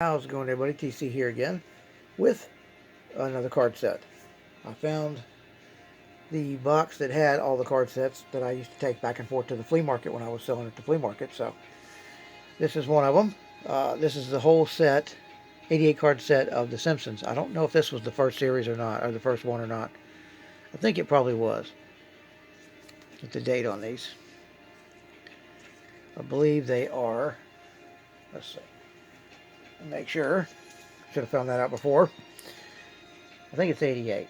How's it going, everybody? TC here again with another card set. I found the box that had all the card sets that I used to take back and forth to the flea market when I was selling at the flea market. So this is one of them. This is the whole set, 88 card set of The Simpsons. I don't know if this was the first series or not, or the first one or not. I think it probably was. Get the date on these. I believe they are. Let's see. Make sure. Should have found that out before. I think it's 88.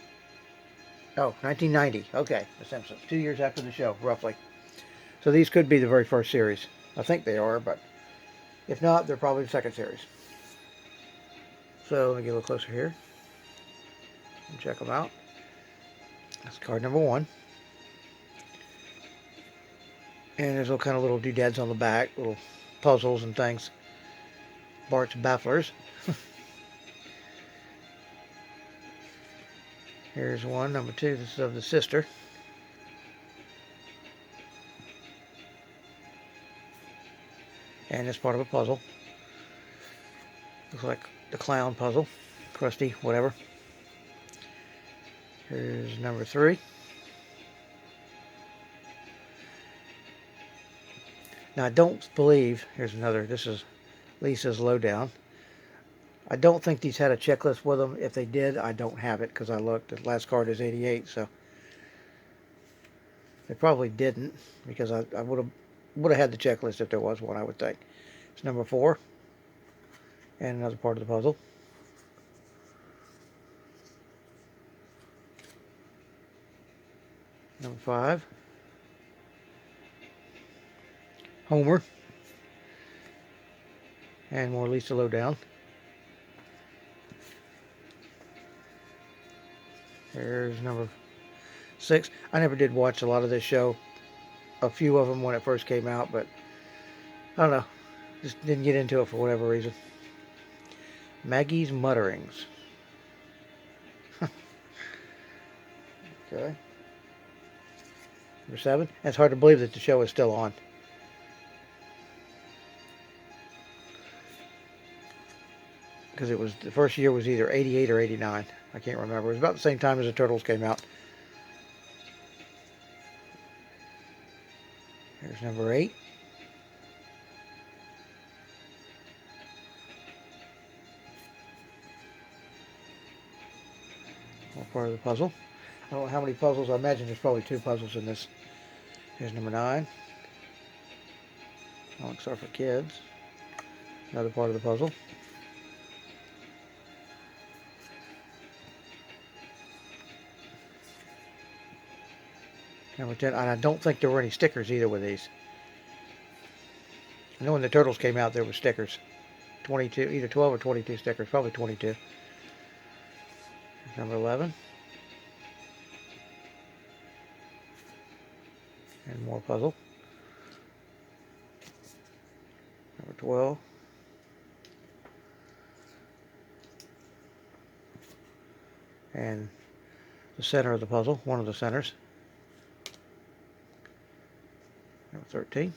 Oh, 1990. Okay, The Simpsons. 2 years after the show, roughly. So these could be the very first series. I think they are, but if not, they're probably the second series. So let me get a little closer here and check them out. That's card number one. And there's all kind of little doodads on the back, little puzzles and things. Bart's Bafflers. Here's one, number two. This is of the sister. And it's part of a puzzle. Looks like the clown puzzle. Krusty, whatever. Here's number three. Now, I don't believe, here's another, this is Lisa's Lowdown. I don't think these had a checklist with them. If they did, I don't have it because I looked. The last card is 88, so they probably didn't because I would have had the checklist if there was one, I would think. It's number four and another part of the puzzle. Number five, Homer, and more Lisa Lowdown. There's number six. I never did watch a lot of this show. A few of them when it first came out, but I don't know. Just didn't get into it for whatever reason. Maggie's Mutterings. Okay. Number seven. And it's hard to believe that the show is still on. Because it was, the first year was either 88 or 89. I can't remember. It was about the same time as the Turtles came out. Here's number eight. More part of the puzzle. I don't know how many puzzles. I imagine there's probably two puzzles in this. Here's number nine. Comics are for kids. Another part of the puzzle. Number 10. And I don't think there were any stickers either with these. I know when the Turtles came out, there were stickers. 22, either 12 or 22 stickers. Probably 22. Number 11. And more puzzle. Number 12. And the center of the puzzle, one of the centers. Number 13.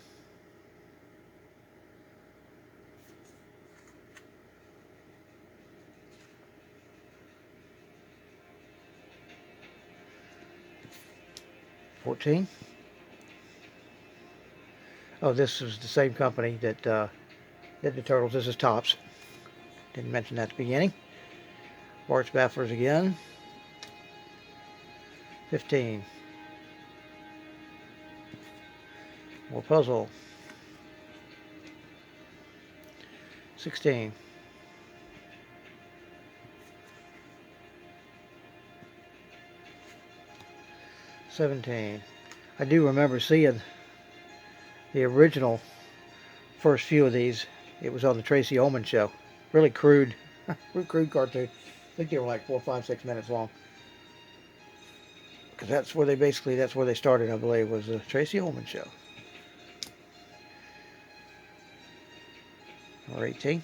$14. Oh, this is the same company that did the Turtles. This is Tops. Didn't mention that at the beginning. Bart's Bafflers again. 15. More puzzle. 16. 17. I do remember seeing the original first few of these. It was on the Tracy Ullman show. Really crude, crude cartoon. I think they were like 4, 5, 6 minutes long. Because that's where they started, I believe, was the Tracy Ullman show. Number 18.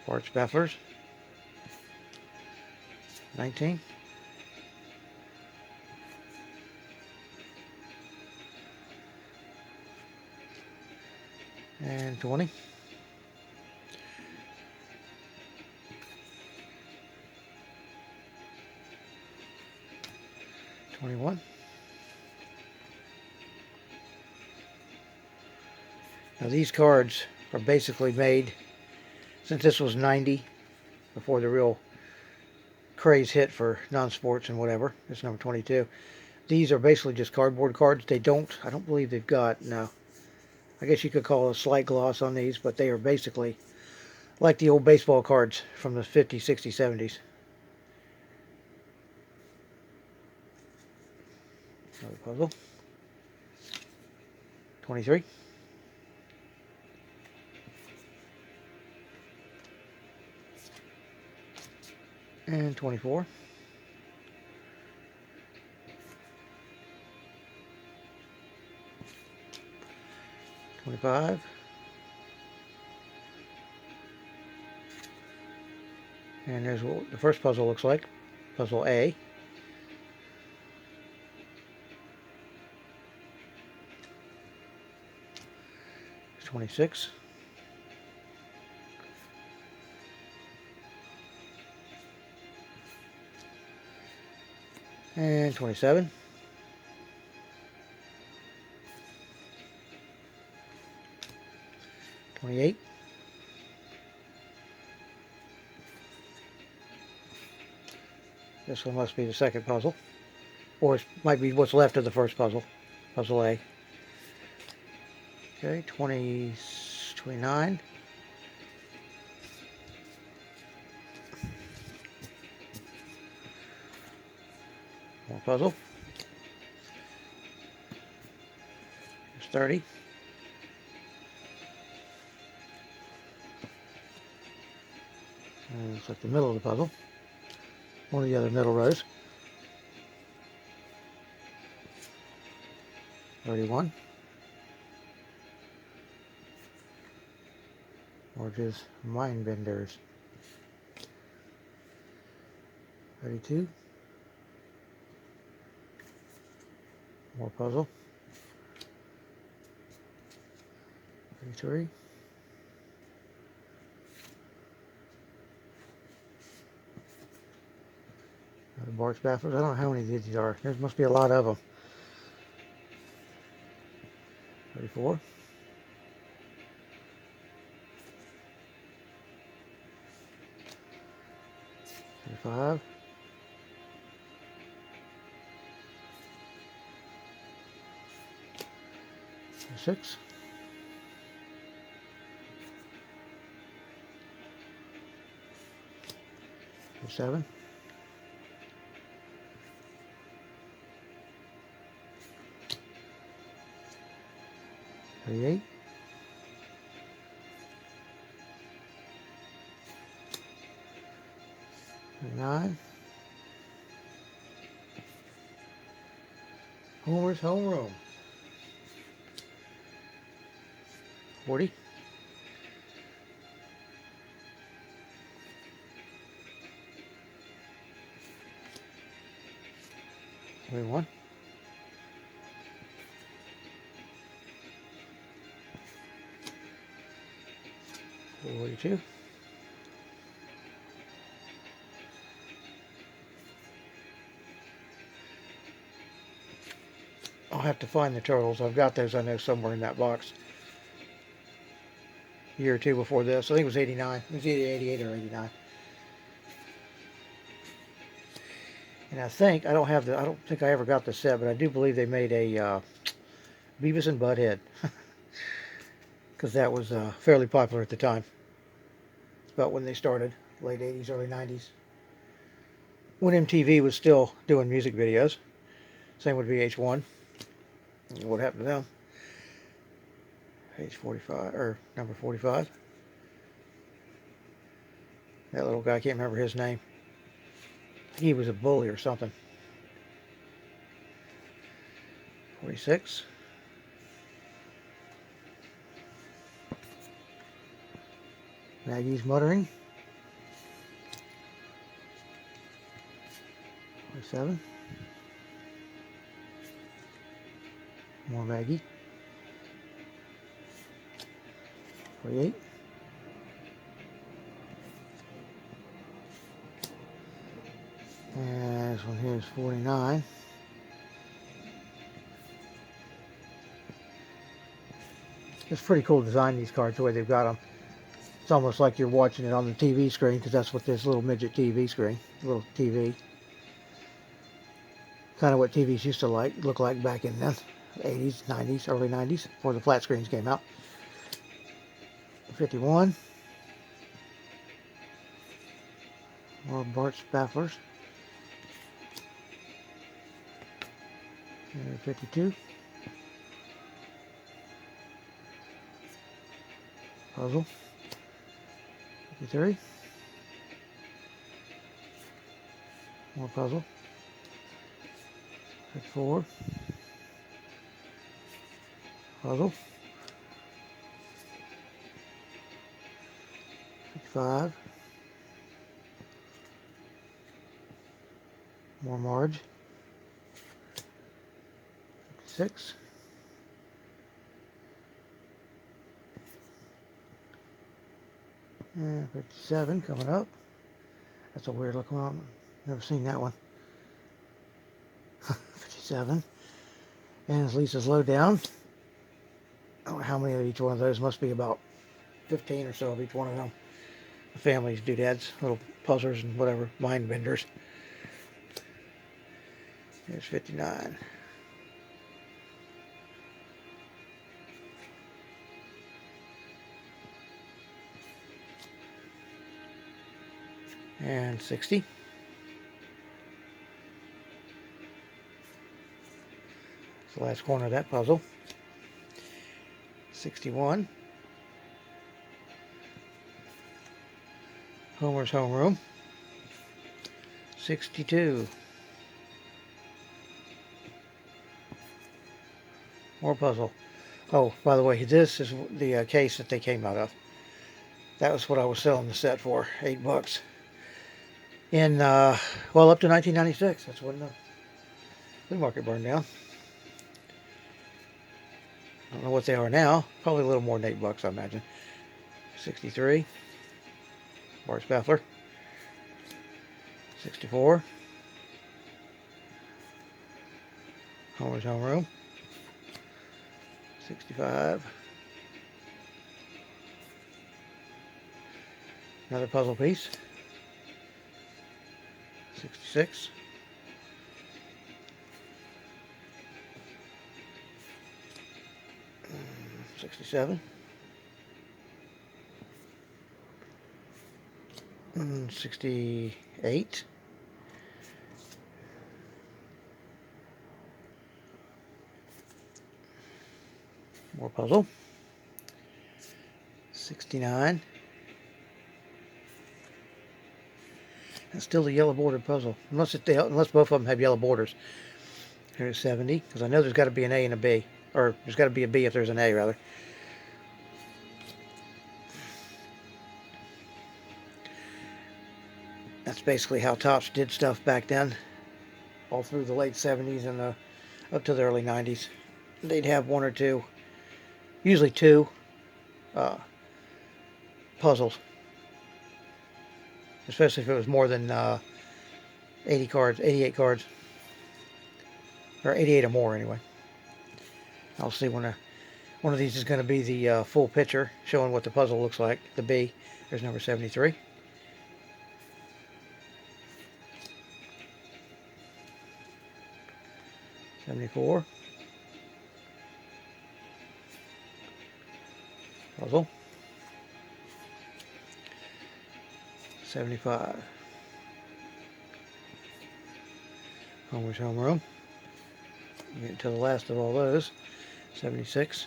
Bart's Bafflers. 19. And 20. 21. Now these cards are basically made, since this was 90, before the real craze hit for non-sports and whatever. It's number 22. These are basically just cardboard cards. I don't believe they've got, no. I guess you could call it a slight gloss on these, but they are basically like the old baseball cards from the 50s, 60s, 70s. Another puzzle. 23. And 24. 25. And there's what the first puzzle looks like. Puzzle A. 26. And 27. 28. This one must be the second puzzle. Or it might be what's left of the first puzzle. Puzzle A. Okay, 29. More puzzle. There's 30. And looks like the middle of the puzzle. One of the other middle rows. 31. Or just mind benders. 32. More puzzle. 33. Another Bart's Bafflers. I don't know how many these are. There must be a lot of them. 34. 35. 36. 37. 38. 39. Homer's Homeroom. 40. 21. 42. 'll have to find the turtles. I've got those, I know, somewhere in that box. A year or two before this. I think it was 89. It was either 88 or 89. And I don't think I ever got the set, but I do believe they made a Beavis and Butthead. Because that was fairly popular at the time. It's about when they started, late 80s, early 90s. When MTV was still doing music videos. Same with VH1. What happened to them? Page 45, or number 45. That little guy, I can't remember his name. I think he was a bully or something. 46. Maggie's Muttering. 47. More Maggie. 48. And this one here is 49. It's pretty cool design, these cards, the way they've got them. It's almost like you're watching it on the TV screen, because that's what this little midget TV screen, little TV. Kind of what TVs used to look like back in the 80s, 90s, early 90s, before the flat screens came out. 51. More Bart Spafflers. 52. Puzzle. 53. More puzzle. 54. Puzzle. 55. More Marge. 56. And 57 coming up. That's a weird looking one. Never seen that one. 57. And it's Lisa's Lowdown. I don't know how many of each one of those. Must be about 15 or so of each one of them. The family's doodads, little puzzlers and whatever, mind benders. Here's 59. And 60. It's the last corner of that puzzle. 61. Homer's homeroom. 62. More puzzle. Oh, by the way, this is the case that they came out of. That was what I was selling the set for, $8. In, well, up to 1996. That's when the flea market burned down. I don't know what they are now. Probably a little more than $8, I imagine. 63. Bart Spaffler. 64. Homer's homeroom. 65. Another puzzle piece. 66. 67. 68. More puzzle. 69. That's still the yellow bordered puzzle, unless both of them have yellow borders. Here's 70, because I know there's got to be an A and a B, or there's got to be a B if there's an A, rather. That's basically how Topps did stuff back then, all through the late 70s and up to the early 90s. They'd have one or two, usually two, puzzles, especially if it was more than 80 cards, 88 cards, or 88 or more anyway. I'll see when one of these is going to be the full picture showing what the puzzle looks like. The B. There's number 73. 74. Puzzle. 75. Homer's homeroom. Get to the last of all those. 76.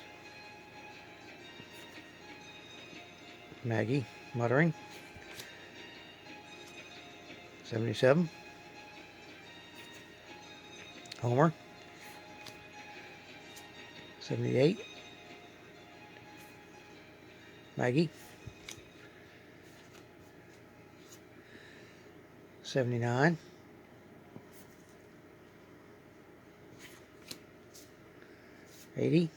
Maggie muttering. 77. Homer. 78. Maggie. 79. 80.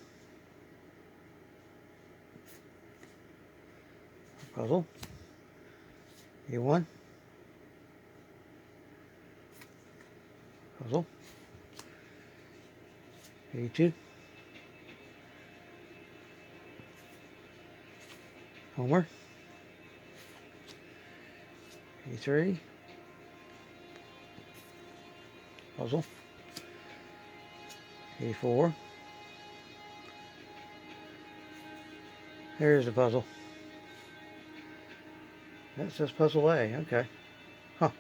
Puzzle. 81. Puzzle. 82. Homer. 83. Puzzle. 84. Here's the puzzle. That says puzzle A. Okay. Huh.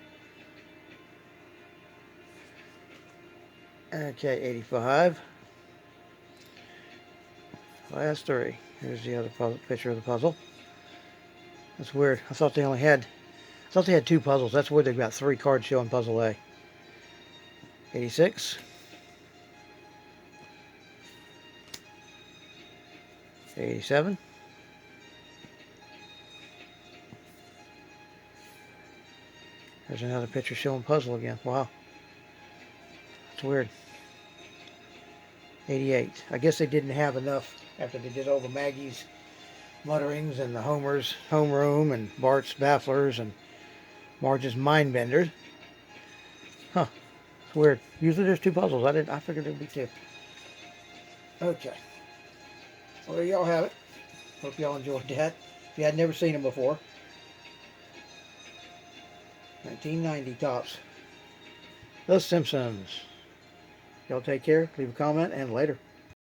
Okay, 85. Last three. Here's the other puzzle, picture of the puzzle. That's weird. I thought they had two puzzles. That's weird. They've got three cards showing puzzle A. 86. 87. There's another picture showing puzzle again. Wow. That's weird. 88. I guess they didn't have enough after they did all the Maggie's mutterings and the Homer's homeroom and Bart's bafflers and Marge's mind benders. Huh. It's weird. Usually there's two puzzles. I figured there'd be two. Okay. Well, there y'all have it. Hope y'all enjoyed that. If you had never seen them before. 1990 tops. The Simpsons. Y'all take care. Leave a comment and later.